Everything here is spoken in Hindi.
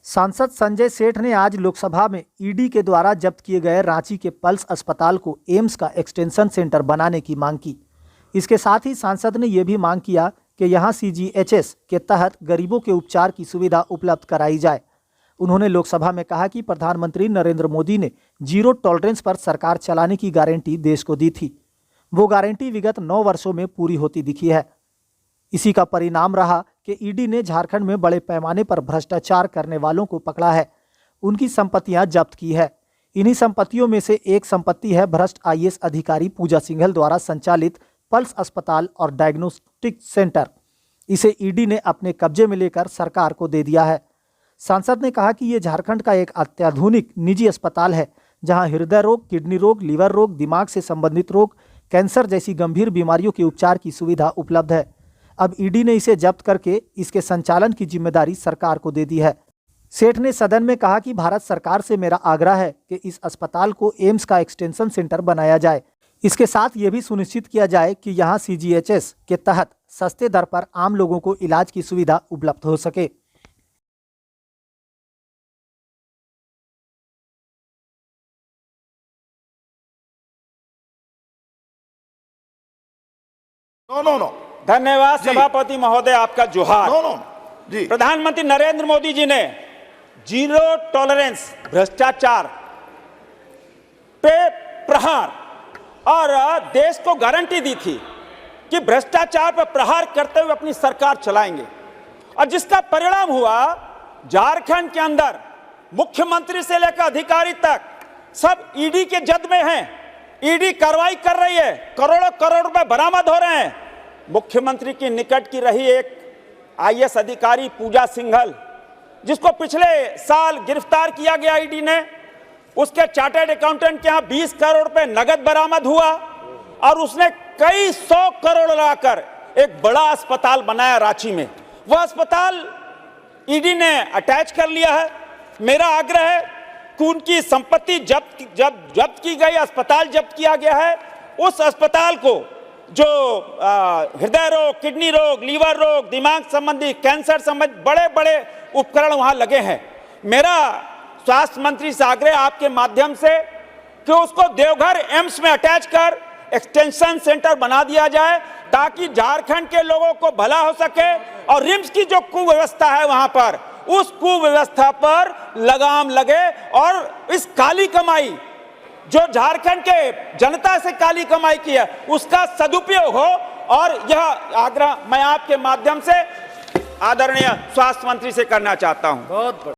सांसद संजय सेठ ने आज लोकसभा में ईडी के द्वारा जब्त किए गए रांची के पल्स अस्पताल को एम्स का एक्सटेंशन सेंटर बनाने की मांग की। इसके साथ ही सांसद ने यह भी मांग किया कि यहां सीजीएचएस के तहत गरीबों के उपचार की सुविधा उपलब्ध कराई जाए। उन्होंने लोकसभा में कहा कि प्रधानमंत्री नरेंद्र मोदी ने जीरो टॉलरेंस पर सरकार चलाने की गारंटी देश को दी थी। वो गारंटी विगत 9 वर्षों में पूरी होती दिखी है। इसी का परिणाम रहा कि ईडी ने झारखंड में बड़े पैमाने पर भ्रष्टाचार करने वालों को पकड़ा है, उनकी संपत्तियां जब्त की है। इन्हीं संपत्तियों में से एक संपत्ति है भ्रष्ट आईएएस अधिकारी पूजा सिंघल द्वारा संचालित पल्स अस्पताल और डायग्नोस्टिक सेंटर। इसे ईडी ने अपने कब्जे में लेकर सरकार को दे दिया है। सांसद ने कहा कि ये झारखंड का एक अत्याधुनिक निजी अस्पताल है, जहां हृदय रोग, किडनी रोग, लीवर रोग, दिमाग से संबंधित रोग, कैंसर जैसी गंभीर बीमारियों के उपचार की सुविधा उपलब्ध है। अब ईडी ने इसे जब्त करके इसके संचालन की जिम्मेदारी सरकार को दे दी है। सेठ ने सदन में कहा कि भारत सरकार से मेरा आग्रह है कि इस अस्पताल को एम्स का एक्सटेंशन सेंटर बनाया जाए। इसके साथ ये भी सुनिश्चित किया जाए कि यहाँ सीजीएचएस के तहत सस्ते दर पर आम लोगों को इलाज की सुविधा उपलब्ध हो सके। नो। धन्यवाद सभापति महोदय, आपका जोहार। जी। प्रधानमंत्री नरेंद्र मोदी जी ने जीरो टॉलरेंस भ्रष्टाचार पे प्रहार और देश को गारंटी दी थी कि भ्रष्टाचार पर प्रहार करते हुए अपनी सरकार चलाएंगे, और जिसका परिणाम हुआ झारखंड के अंदर मुख्यमंत्री से लेकर अधिकारी तक सब ईडी के जद में हैं। ईडी कार्रवाई कर रही है, करोड़ों करोड़ रुपए बरामद हो रहे हैं। मुख्यमंत्री की निकट की रही एक आईएएस अधिकारी पूजा सिंघल, जिसको पिछले साल गिरफ्तार किया गया ईडी ने, उसके चार्टर्ड अकाउंटेंट के यहां 20 करोड़ रुपए नगद बरामद हुआ और उसने कई 100 करोड़ लगाकर एक बड़ा अस्पताल बनाया रांची में। वह अस्पताल ईडी ने अटैच कर लिया है। मेरा आग्रह है कि उनकी संपत्ति जब्त की गई, अस्पताल जब्त किया गया है, उस अस्पताल को जो हृदय रोग, किडनी रोग, लीवर रोग, दिमाग संबंधी, कैंसर संबंधी बड़े बड़े उपकरण वहां लगे हैं। मेरा स्वास्थ्य मंत्री से आग्रह आपके माध्यम से कि उसको देवघर एम्स में अटैच कर एक्सटेंशन सेंटर बना दिया जाए, ताकि झारखंड के लोगों को भला हो सके और रिम्स की जो कुव्यवस्था है वहां पर, उस कुव्यवस्था पर लगाम लगे और इस काली कमाई जो झारखंड के जनता से काली कमाई की है उसका सदुपयोग हो। और यह आग्रह मैं आपके माध्यम से आदरणीय स्वास्थ्य मंत्री से करना चाहता हूं।